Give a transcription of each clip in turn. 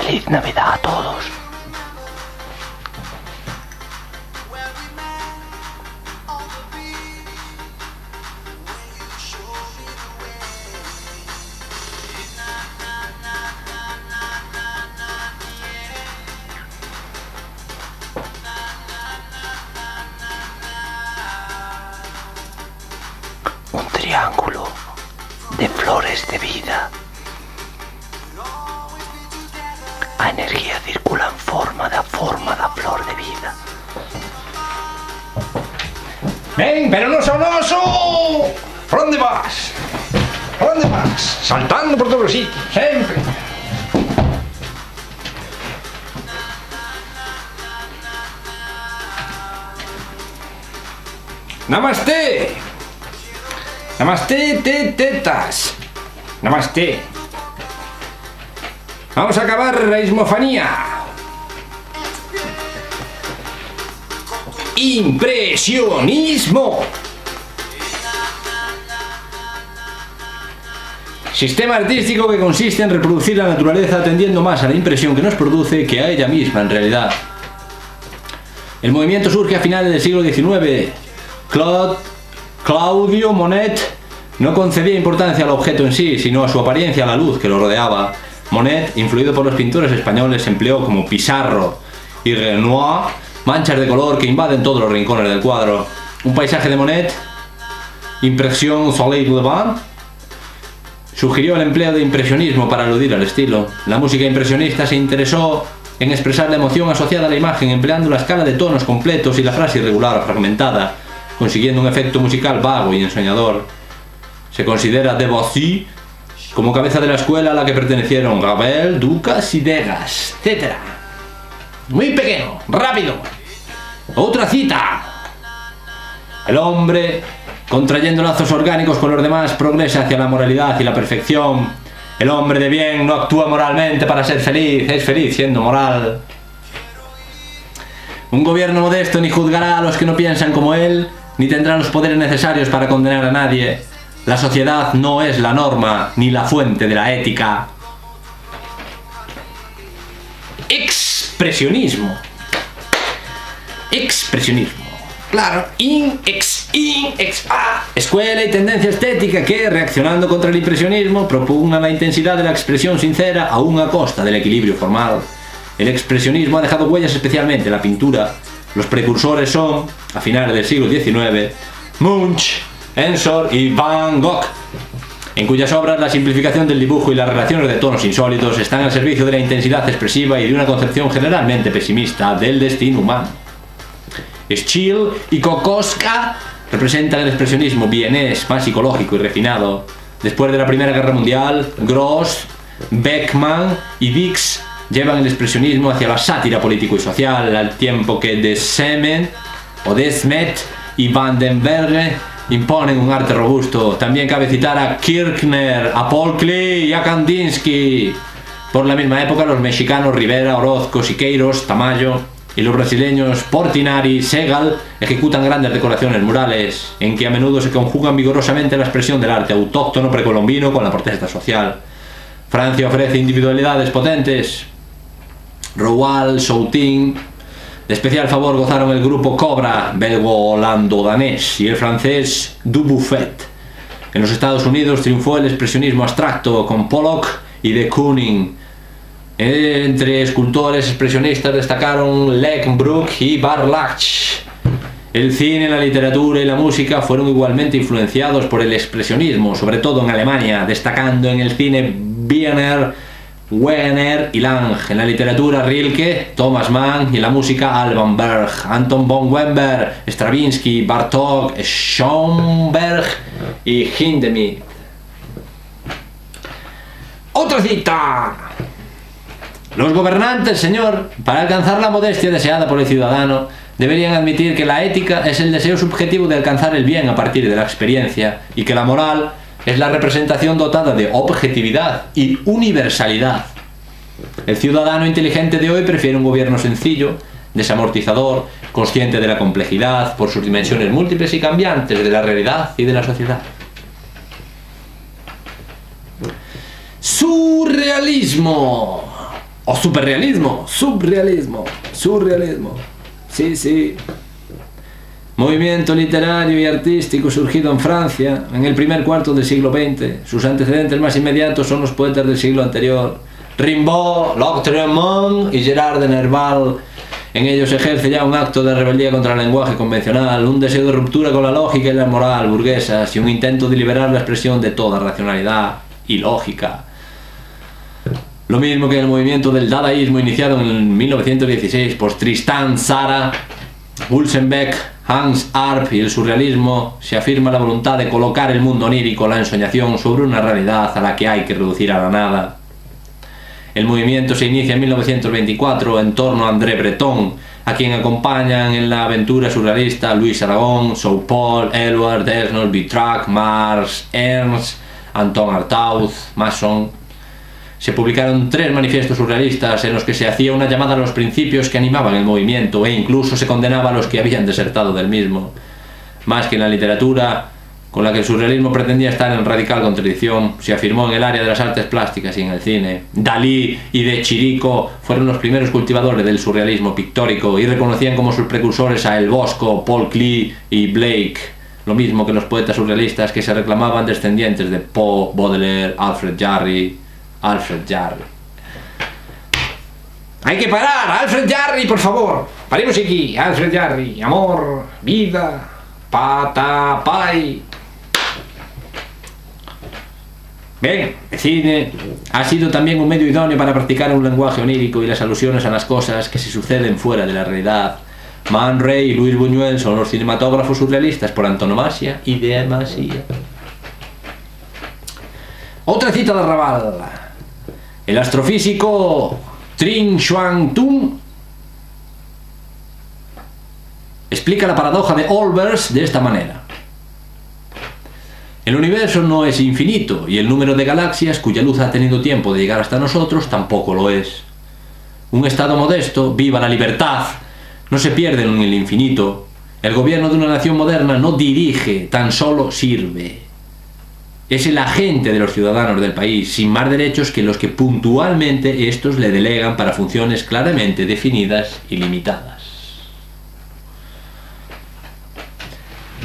Feliz Navidad a todos. Un triángulo de flores de vida. A energía circula en forma da flor de vida. ¡Ven, pero no son oso! ¿Por dónde vas? ¿Por dónde vas? Saltando por todos los sitios, siempre. ¡Namaste! ¡Namaste, tetas! ¡Namaste! Vamos a acabar la ismofanía. Impresionismo. Sistema artístico que consiste en reproducir la naturaleza atendiendo más a la impresión que nos produce que a ella misma en realidad. El movimiento surge a finales del siglo XIX. Claudio Monet no concedía importancia al objeto en sí, sino a su apariencia, a la luz que lo rodeaba. Monet, influido por los pintores españoles, empleó como Pizarro y Renoir manchas de color que invaden todos los rincones del cuadro. Un paisaje de Monet, Impression Soleil Levant, sugirió el empleo de impresionismo para aludir al estilo. La música impresionista se interesó en expresar la emoción asociada a la imagen empleando la escala de tonos completos y la frase irregular o fragmentada, consiguiendo un efecto musical vago y ensoñador. Se considera Debussy como cabeza de la escuela a la que pertenecieron Ravel, Ducas y Degas, etc. Muy pequeño, rápido. Otra cita. El hombre, contrayendo lazos orgánicos con los demás, progresa hacia la moralidad y la perfección. El hombre de bien no actúa moralmente para ser feliz, es feliz siendo moral. Un gobierno modesto ni juzgará a los que no piensan como él, ni tendrá los poderes necesarios para condenar a nadie. La sociedad no es la norma ni la fuente de la ética. Expresionismo. Expresionismo. Claro, escuela y tendencia estética que, reaccionando contra el impresionismo, propugna la intensidad de la expresión sincera aún a costa del equilibrio formal. El expresionismo ha dejado huellas especialmente en la pintura. Los precursores son, a finales del siglo XIX, Munch, Ensor y Van Gogh, en cuyas obras la simplificación del dibujo y las relaciones de tonos insólitos están al servicio de la intensidad expresiva y de una concepción generalmente pesimista del destino humano. Schill y Kokoschka representan el expresionismo vienés más psicológico y refinado. Después de la Primera Guerra Mundial, Gross, Beckmann y Dix llevan el expresionismo hacia la sátira político y social, al tiempo que Desmet y Van den Berge imponen un arte robusto. También cabe citar a Kirchner, a Paul Klee y a Kandinsky. Por la misma época, los mexicanos Rivera, Orozco, Siqueiros, Tamayo y los brasileños Portinari, Segal ejecutan grandes decoraciones murales, en que a menudo se conjugan vigorosamente la expresión del arte autóctono precolombino con la protesta social. Francia ofrece individualidades potentes. Rouault, Soutin. De especial favor gozaron el grupo Cobra, belgo-holando-danés, y el francés Dubuffet. En los Estados Unidos triunfó el expresionismo abstracto con Pollock y de Kooning. Entre escultores expresionistas destacaron Leckenbrock y Barlach. El cine, la literatura y la música fueron igualmente influenciados por el expresionismo, sobre todo en Alemania, destacando en el cine Wiener, Wegener y Lange, en la literatura Rilke, Thomas Mann y en la música Alban Berg, Anton von Webber, Stravinsky, Bartók, Schoenberg y Hindemith. ¡Otra cita! Los gobernantes, señor, para alcanzar la modestia deseada por el ciudadano, deberían admitir que la ética es el deseo subjetivo de alcanzar el bien a partir de la experiencia y que la moral es la representación dotada de objetividad y universalidad. El ciudadano inteligente de hoy prefiere un gobierno sencillo, desamortizador, consciente de la complejidad por sus dimensiones múltiples y cambiantes de la realidad y de la sociedad. Surrealismo. O superrealismo, surrealismo. Sí. Movimiento literario y artístico surgido en Francia en el primer cuarto del siglo XX. Sus antecedentes más inmediatos son los poetas del siglo anterior, Rimbaud, Lautréamont y Gerard de Nerval. En ellos se ejerce ya un acto de rebeldía contra el lenguaje convencional, un deseo de ruptura con la lógica y la moral burguesas y un intento de liberar la expresión de toda racionalidad y lógica. Lo mismo que el movimiento del dadaísmo iniciado en 1916 por Tristan Tzara, Hulsenbeck, Hans Arp y el surrealismo, se afirma la voluntad de colocar el mundo onírico, la ensoñación, sobre una realidad a la que hay que reducir a la nada. El movimiento se inicia en 1924 en torno a André Breton, a quien acompañan en la aventura surrealista Louis Aragon, Saul-Paul, Éluard, Desnold, Vitrac, Mars, Ernst, Anton Artaud, Masson. Se publicaron 3 manifiestos surrealistas en los que se hacía una llamada a los principios que animaban el movimiento e incluso se condenaba a los que habían desertado del mismo. Más que en la literatura, con la que el surrealismo pretendía estar en radical contradicción, se afirmó en el área de las artes plásticas y en el cine. Dalí y de Chirico fueron los primeros cultivadores del surrealismo pictórico y reconocían como sus precursores a El Bosco, Paul Klee y Blake, lo mismo que los poetas surrealistas que se reclamaban descendientes de Poe, Baudelaire, Alfred Jarry. Hay que parar, Alfred Jarry, por favor. Paremos aquí, Alfred Jarry. Amor, vida, patapay. Bien, el cine ha sido también un medio idóneo para practicar un lenguaje onírico y las alusiones a las cosas que se suceden fuera de la realidad. Man Ray y Luis Buñuel son los cinematógrafos surrealistas por antonomasia y demasía. Otra cita de Raval. El astrofísico Trinh Xuan Tung explica la paradoja de Olbers de esta manera. El universo no es infinito y el número de galaxias cuya luz ha tenido tiempo de llegar hasta nosotros tampoco lo es. Un estado modesto, viva la libertad, no se pierde en el infinito. El gobierno de una nación moderna no dirige, tan solo sirve. Es el agente de los ciudadanos del país, sin más derechos que los que puntualmente estos le delegan para funciones claramente definidas y limitadas.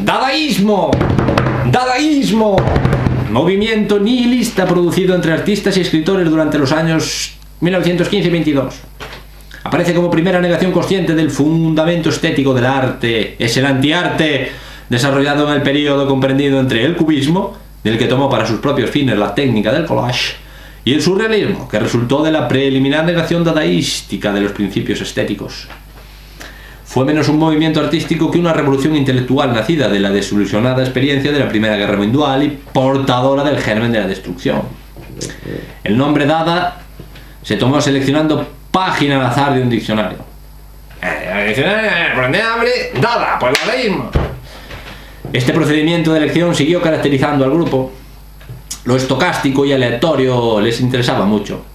Dadaísmo. Movimiento nihilista producido entre artistas y escritores durante los años 1915 y 22. Aparece como primera negación consciente del fundamento estético del arte. Es el antiarte desarrollado en el periodo comprendido entre el cubismo, del que tomó para sus propios fines la técnica del collage, y el surrealismo, que resultó de la preliminar negación dadaística de los principios estéticos. Fue menos un movimiento artístico que una revolución intelectual nacida de la desilusionada experiencia de la Primera Guerra Mundial y portadora del germen de la destrucción. El nombre Dada se tomó seleccionando página al azar de un diccionario. Dada, pues dadaísmo. Este procedimiento de elección siguió caracterizando al grupo. Lo estocástico y aleatorio les interesaba mucho.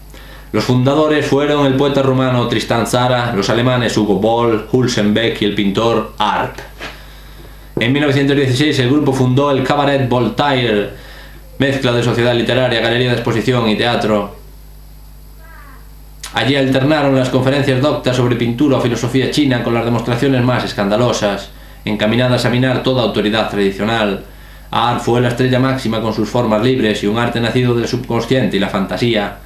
Los fundadores fueron el poeta rumano Tristan Tzara, los alemanes Hugo Boll, Hulsenbeck y el pintor Arp. En 1916 el grupo fundó el Cabaret Voltaire, mezcla de sociedad literaria, galería de exposición y teatro. Allí alternaron las conferencias doctas sobre pintura o filosofía china con las demostraciones más escandalosas, encaminadas a minar toda autoridad tradicional. Art fue la estrella máxima con sus formas libres y un arte nacido del subconsciente y la fantasía.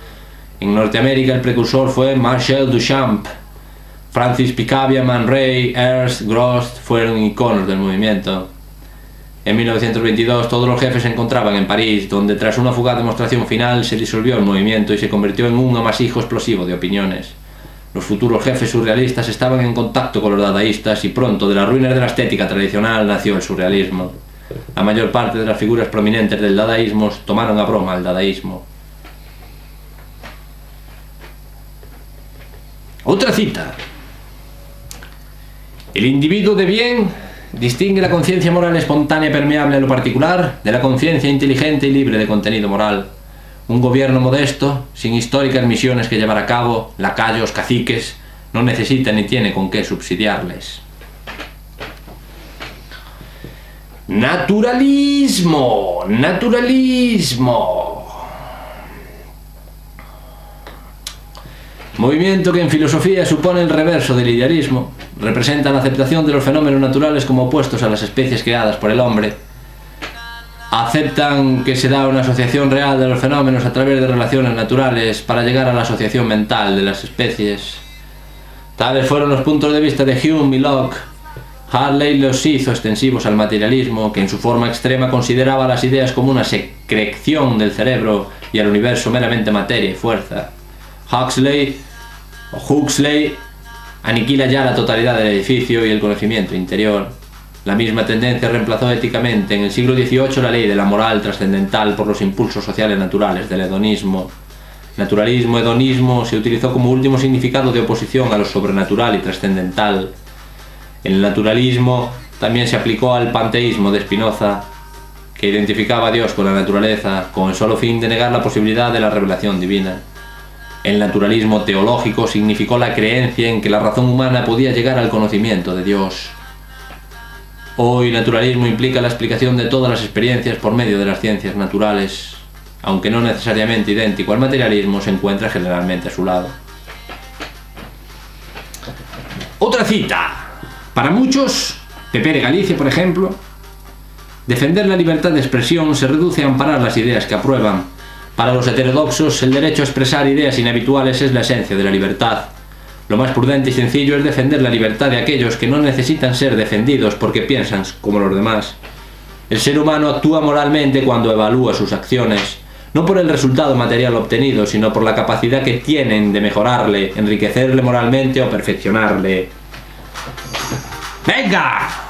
En Norteamérica el precursor fue Marcel Duchamp. Francis Picabia, Man Ray, Ernst, Grost fueron iconos del movimiento. En 1922 todos los jefes se encontraban en París, donde tras una fugaz demostración final se disolvió el movimiento y se convirtió en un amasijo explosivo de opiniones. Los futuros jefes surrealistas estaban en contacto con los dadaístas y pronto de las ruinas de la estética tradicional nació el surrealismo. La mayor parte de las figuras prominentes del dadaísmo tomaron a broma el dadaísmo. Otra cita. El individuo de bien distingue la conciencia moral espontánea y permeable a lo particular de la conciencia inteligente y libre de contenido moral. Un gobierno modesto, sin históricas misiones que llevar a cabo, lacayos, caciques, no necesita ni tiene con qué subsidiarles. Naturalismo. movimiento que en filosofía supone el reverso del idealismo, representa la aceptación de los fenómenos naturales como opuestos a las especies creadas por el hombre, aceptan que se da una asociación real de los fenómenos a través de relaciones naturales para llegar a la asociación mental de las especies. Tales fueron los puntos de vista de Hume y Locke. Hartley los hizo extensivos al materialismo, que en su forma extrema consideraba las ideas como una secreción del cerebro y al universo meramente materia y fuerza. Huxley aniquila ya la totalidad del edificio y el conocimiento interior. La misma tendencia reemplazó éticamente en el siglo XVIII la ley de la moral trascendental por los impulsos sociales naturales del hedonismo. Naturalismo, hedonismo se utilizó como último significado de oposición a lo sobrenatural y trascendental. El naturalismo también se aplicó al panteísmo de Spinoza, que identificaba a Dios con la naturaleza con el solo fin de negar la posibilidad de la revelación divina. El naturalismo teológico significó la creencia en que la razón humana podía llegar al conocimiento de Dios. Hoy, naturalismo implica la explicación de todas las experiencias por medio de las ciencias naturales, aunque no necesariamente idéntico al materialismo, se encuentra generalmente a su lado. Otra cita. Para muchos, Pepe de Galicia, por ejemplo, defender la libertad de expresión se reduce a amparar las ideas que aprueban. Para los heterodoxos, el derecho a expresar ideas inhabituales es la esencia de la libertad. Lo más prudente y sencillo es defender la libertad de aquellos que no necesitan ser defendidos porque piensan como los demás. El ser humano actúa moralmente cuando evalúa sus acciones, no por el resultado material obtenido, sino por la capacidad que tienen de mejorarle, enriquecerle moralmente o perfeccionarle. ¡Venga!